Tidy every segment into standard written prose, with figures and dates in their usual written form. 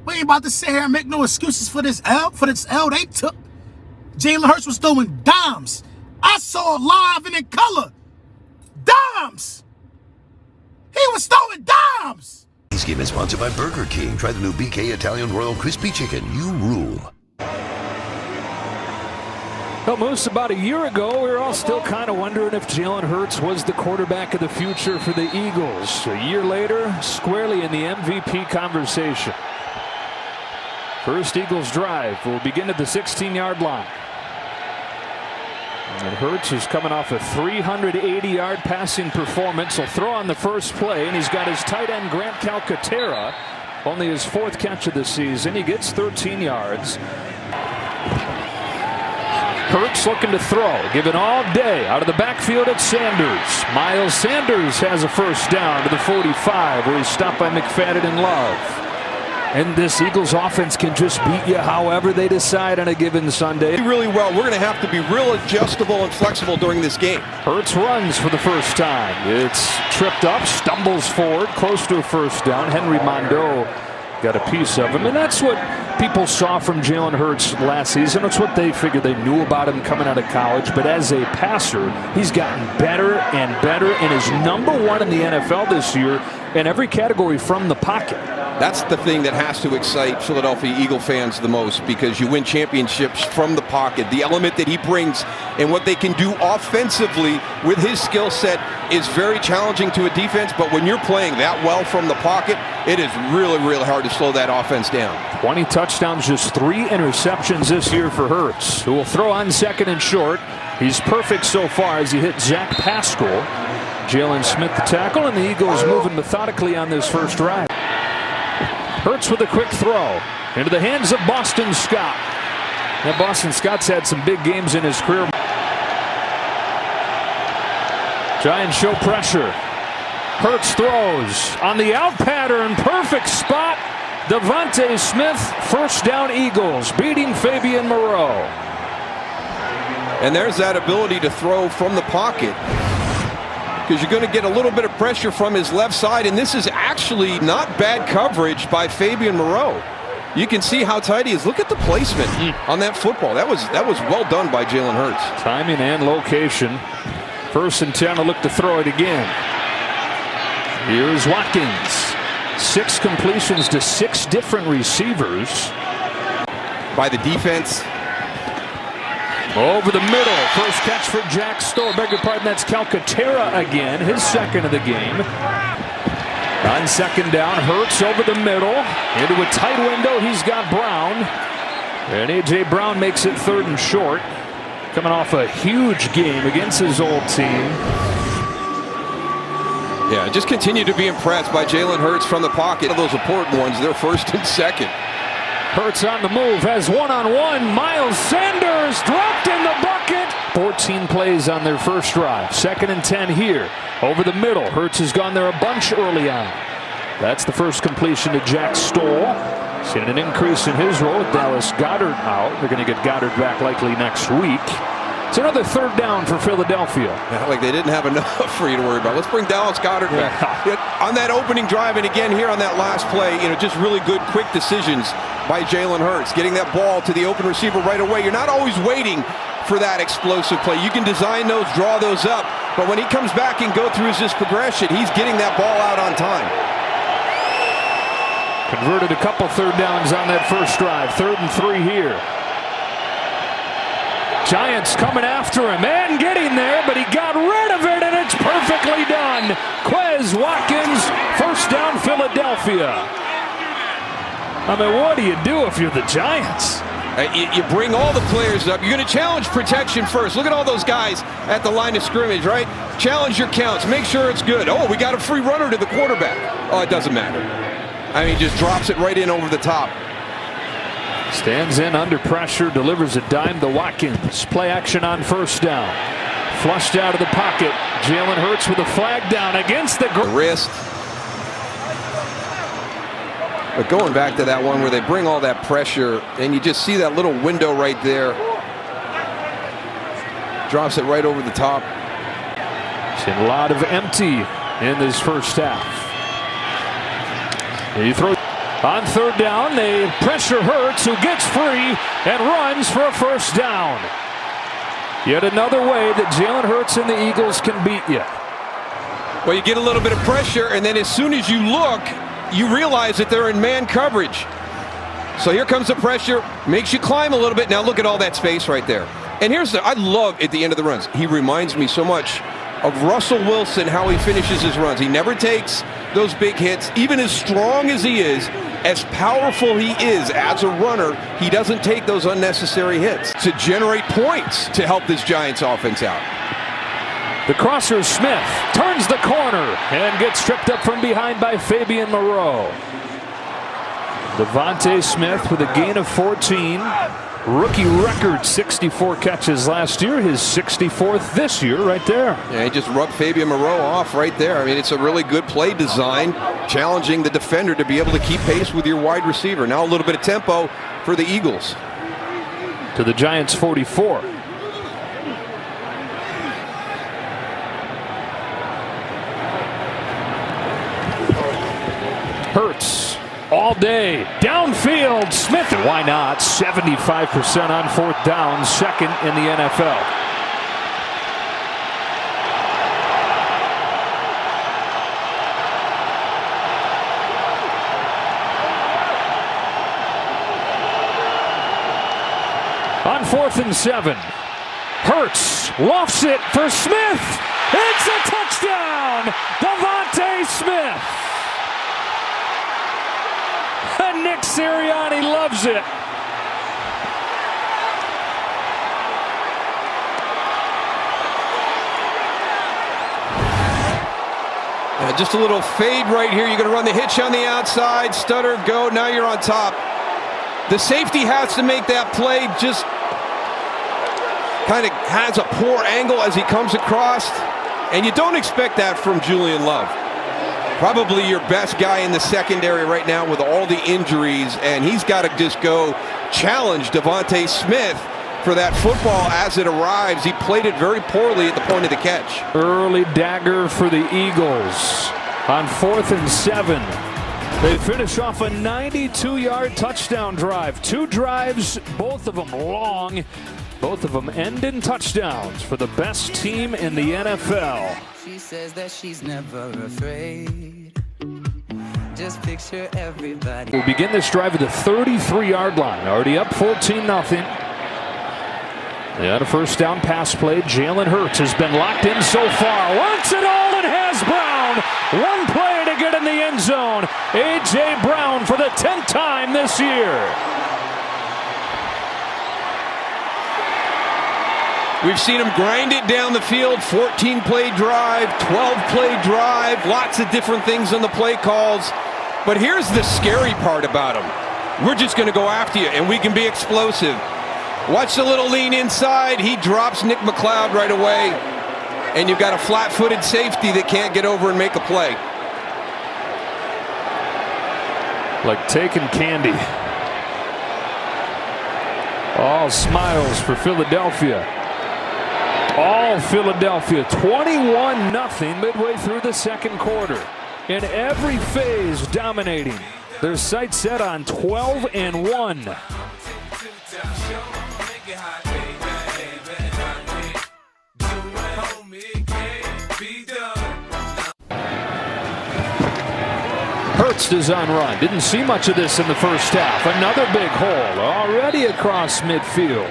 We ain't about to sit here and make no excuses for this L. They took. Jalen Hurts was throwing dimes. I saw it live and in color. Dimes. He was throwing dimes. This game is sponsored by Burger King. Try the new BK Italian Royal Crispy Chicken. You rule. Well, Moose, about a year ago, we were all still kind of wondering if Jalen Hurts was the quarterback of the future for the Eagles. A year later, squarely in the MVP conversation. First Eagles drive will begin at the 16-yard line. And Hurts is coming off a 380-yard passing performance. He'll throw on the first play, and he's got his tight end Grant Calcaterra, only his 4th catch of the season. He gets 13 yards. Hurts looking to throw, given all day out of the backfield at Sanders. Miles Sanders has a first down to the 45, where he's stopped by McFadden and Love. And this Eagles offense can just beat you however they decide on a given Sunday. Really well. We're going to have to be real adjustable and flexible during this game. Hurts runs for the first time. It's tripped up, stumbles forward, close to a first down. Henry Mondeau got a piece of him, and that's what people saw from Jalen Hurts last season. That's what they figured they knew about him coming out of college. But as a passer, he's gotten better and better, and is #1 in the NFL this year in every category from the pocket. That's the thing that has to excite Philadelphia Eagle fans the most, because you win championships from the pocket. The element that he brings and what they can do offensively with his skill set is very challenging to a defense. But when you're playing that well from the pocket, it is really, really hard to slow that offense down. 20 touchdowns, just 3 interceptions this year for Hurts, who will throw on 2nd and short. He's perfect so far as he hit Zach Pascal. Jalen Smith the tackle, and the Eagles moving methodically on this first drive. Hurts with a quick throw into the hands of Boston Scott. Now, Boston Scott's had some big games in his career. Giants show pressure. Hurts throws on the out pattern. Perfect spot. Devontae Smith, first down Eagles, beating Fabian Moreau. And there's that ability to throw from the pocket, because you're going to get a little bit of pressure from his left side, and this is actually not bad coverage by Fabian Moreau. You can see how tight he is. Look at the placement on that football. That was well done by Jalen Hurts. Timing and location. 1st and 10 to look to throw it again. Here's Watkins. 6 completions to 6 different receivers. By the defense. Over the middle. First catch for Jack Stoll. Beg your pardon, that's Calcaterra again. His 2nd of the game. On 2nd down, Hurts over the middle. Into a tight window, he's got Brown. And A.J. Brown makes it 3rd and short. Coming off a huge game against his old team. Yeah, just continue to be impressed by Jalen Hurts from the pocket. Those important ones, they're 1st and 2nd. Hurts on the move, has one-on-one. Miles Sanders dropped in the bucket. 14 plays on their first drive. 2nd and 10 here. Over the middle. Hurts has gone there a bunch early on. That's the first completion to Jack Stoll. Seen an increase in his role with Dallas Goedert out. They're going to get Goedert back likely next week. It's another 3rd down for Philadelphia. Yeah, like they didn't have enough for you to worry about. Let's bring Dallas Goedert back. Yeah, on that opening drive, and again here on that last play, just really good, quick decisions by Jalen Hurts. Getting that ball to the open receiver right away. You're not always waiting for that explosive play. You can design those, draw those up, but when he comes back and go through his progression, he's getting that ball out on time. Converted a couple 3rd downs on that first drive. 3rd and 3 here. Giants coming after him and getting there, but he got rid of it, and it's perfectly done. Quez Watkins, first down Philadelphia. I mean, what do you do if you're the Giants? You bring all the players up. You're going to challenge protection first. Look at all those guys at the line of scrimmage, right? Challenge your counts. Make sure it's good. Oh, we got a free runner to the quarterback. Oh, it doesn't matter. I mean, just drops it right in over the top. Stands in under pressure, delivers a dime to Watkins. Play action on 1st down. Flushed out of the pocket. Jalen Hurts with a flag down against the wrist. But going back to that one where they bring all that pressure, and you just see that little window right there. Drops it right over the top. Seen a lot of empty in this first half. He throws. On third down, they pressure Hurts, who gets free and runs for a first down. Yet another way that Jalen Hurts and the Eagles can beat you. Well, you get a little bit of pressure, and then as soon as you look, you realize that they're in man coverage. So here comes the pressure, makes you climb a little bit. Now look at all that space right there. And I love at the end of the runs, he reminds me so much of Russell Wilson, how he finishes his runs. He never takes those big hits. Even as strong as he is, as powerful he is as a runner, he doesn't take those unnecessary hits to generate points to help this Giants offense out. The crosser Smith turns the corner and gets tripped up from behind by Fabian Moreau. Devontae Smith with a gain of 14. Rookie record 64 catches last year, his 64th this year right there. Yeah, he just rubbed Fabian Moreau off right there. I mean, it's a really good play design, challenging the defender to be able to keep pace with your wide receiver. Now a little bit of tempo for the Eagles. To the Giants 44. Hurts all day downfield. Smith, why not? 75% on fourth down, second in the NFL. On 4th and 7, Hurts lofts it for Smith. It's a touchdown, Devontae Smith. And Nick Sirianni loves it. Just a little fade right here. You're going to run the hitch on the outside, stutter, go. Now you're on top. The safety has to make that play. Just kind of has a poor angle as he comes across. And you don't expect that from Julian Love. Probably your best guy in the secondary right now with all the injuries, and he's got to just go challenge Devontae Smith for that football as it arrives. He played it very poorly at the point of the catch. Early dagger for the Eagles on 4th and 7. They finish off a 92-yard touchdown drive. 2 drives, both of them long. Both of them end in touchdowns for the best team in the NFL. She says that she's never afraid. Just picture everybody. We'll begin this drive at the 33-yard line. Already up 14-0. They had a first down pass play. Jalen Hurts has been locked in so far. Wants it all and has Brown. One play to get in the end zone. A.J. Brown for the 10th time this year. We've seen him grind it down the field. 14-play drive, 12-play drive, lots of different things on the play calls. But here's the scary part about him. We're just going to go after you, and we can be explosive. Watch the little lean inside. He drops Nick McLeod right away. And you've got a flat-footed safety that can't get over and make a play. Like taking candy. All smiles for Philadelphia. All Philadelphia, 21-0 midway through the second quarter. In every phase dominating. Their sights set on 12-1. Hurts is on run. Didn't see much of this in the first half. Another big hole already across midfield.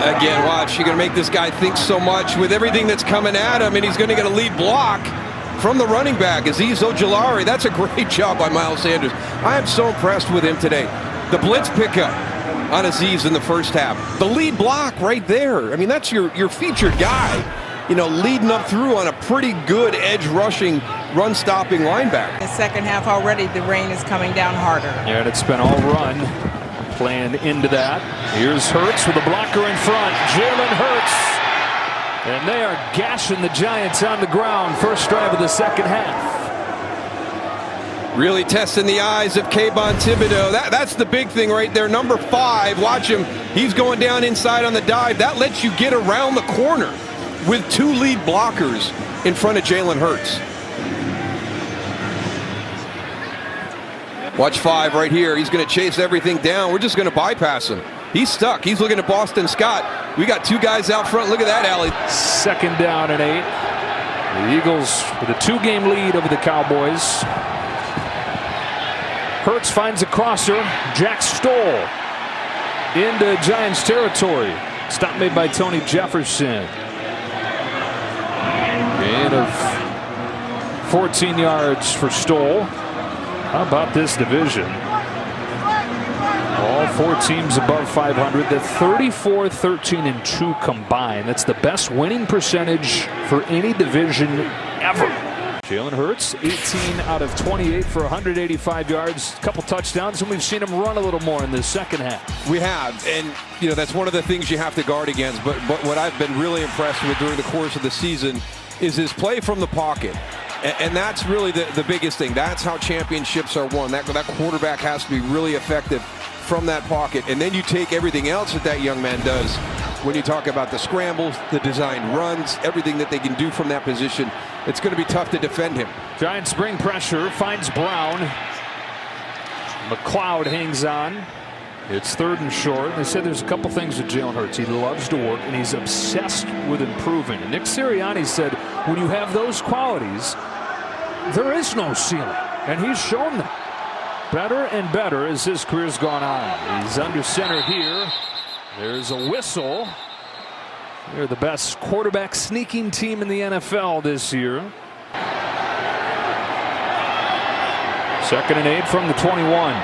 Again, watch. You're going to make this guy think so much with everything that's coming at him, and he's going to get a lead block from the running back, Azeez Ojulari. That's a great job by Miles Sanders. I am so impressed with him today. The blitz pickup on Azeez in the first half. The lead block right there. I mean, that's your featured guy, you know, leading up through on a pretty good edge rushing, run stopping linebacker. The second half already, the rain is coming down harder. Yeah, and it's been all run. Playing into that. Here's Hurts with a blocker in front. Jalen Hurts. And they are gashing the Giants on the ground. First drive of the second half. Really testing the eyes of Kayvon Thibodeau. That's the big thing right there. Number 5, watch him. He's going down inside on the dive. That lets you get around the corner with 2 lead blockers in front of Jalen Hurts. Watch 5 right here. He's going to chase everything down. We're just going to bypass him. He's stuck. He's looking at Boston Scott. We got 2 guys out front. Look at that alley. 2nd down and 8. The Eagles with a 2-game lead over the Cowboys. Hurts finds a crosser. Jack Stoll into Giants territory. Stop made by Tony Jefferson. Gain of 14 yards for Stoll. How about this division? All 4 teams above 500. They're 34-13-2 combined. That's the best winning percentage for any division ever. Jalen Hurts, 18 out of 28 for 185 yards, a couple touchdowns, and we've seen him run a little more in the second half. We have, and that's one of the things you have to guard against. But what I've been really impressed with during the course of the season is his play from the pocket. And that's really the biggest thing. That's how championships are won. That quarterback has to be really effective from that pocket. And then you take everything else that young man does. When you talk about the scrambles, the designed runs, everything that they can do from that position, it's going to be tough to defend him. Giants bring pressure, finds Brown. McLeod hangs on. It's 3rd and short. They said there's a couple things with Jalen Hurts. He loves to work, and he's obsessed with improving. And Nick Sirianni said when you have those qualities, there is no ceiling. And he's shown that. Better and better as his career's gone on. He's under center here. There's a whistle. They're the best quarterback sneaking team in the NFL this year. 2nd and 8 from the 21.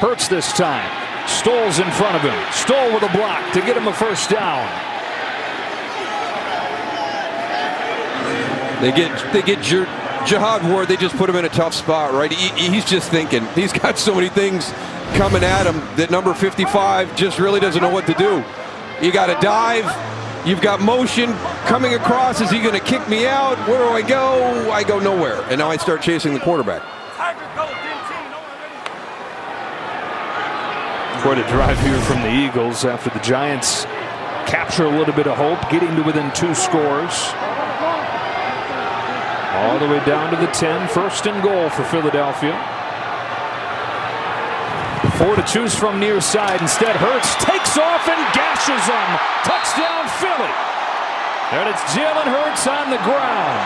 Hurts this time. Stoll's in front of him. Stoll with a block to get him a 1st down. They get Jihad Ward. They just put him in a tough spot, right? He's just thinking. He's got so many things coming at him that number 55 just really doesn't know what to do. You got to dive. You've got motion coming across. Is he going to kick me out? Where do I go? I go nowhere. And now I start chasing the quarterback. Quite a drive here from the Eagles after the Giants capture a little bit of hope, getting to within 2 scores. All the way down to the 10. 1st and goal for Philadelphia. 4 to choose from near side. Instead, Hurts takes off and gashes them. Touchdown, Philly. And it's Jalen Hurts on the ground.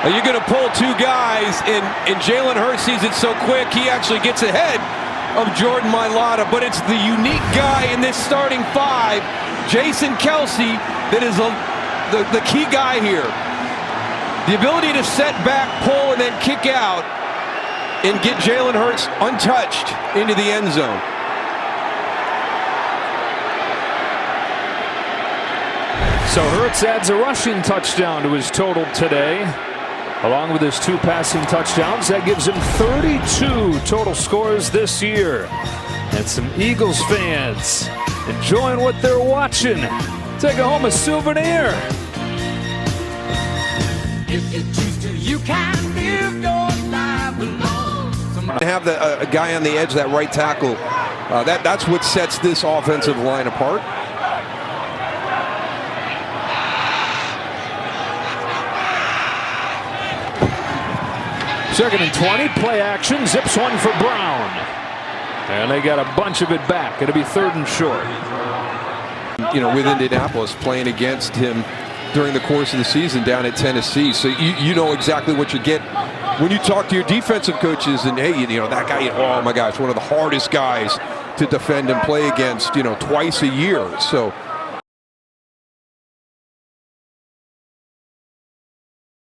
You're going to pull 2 guys, and Jalen Hurts sees it so quick, he actually gets ahead of Jordan Mailata. But it's the unique guy in this starting 5, Jason Kelsey, that is the key guy here. The ability to set back, pull, and then kick out and get Jalen Hurts untouched into the end zone. So Hurts adds a rushing touchdown to his total today, along with his 2 passing touchdowns. That gives him 32 total scores this year. And some Eagles fans enjoying what they're watching. Take home a souvenir. If you choose to, you can live your life alone. To have a guy on the edge, that right tackle, that's what sets this offensive line apart. Second and 20, play action, zips one for Brown. And they got a bunch of it back. It'll be 3rd and short. With Indianapolis playing against him during the course of the season down at Tennessee. So you know exactly what you get when you talk to your defensive coaches. And hey, that guy, oh my gosh, one of the hardest guys to defend and play against, twice a year. So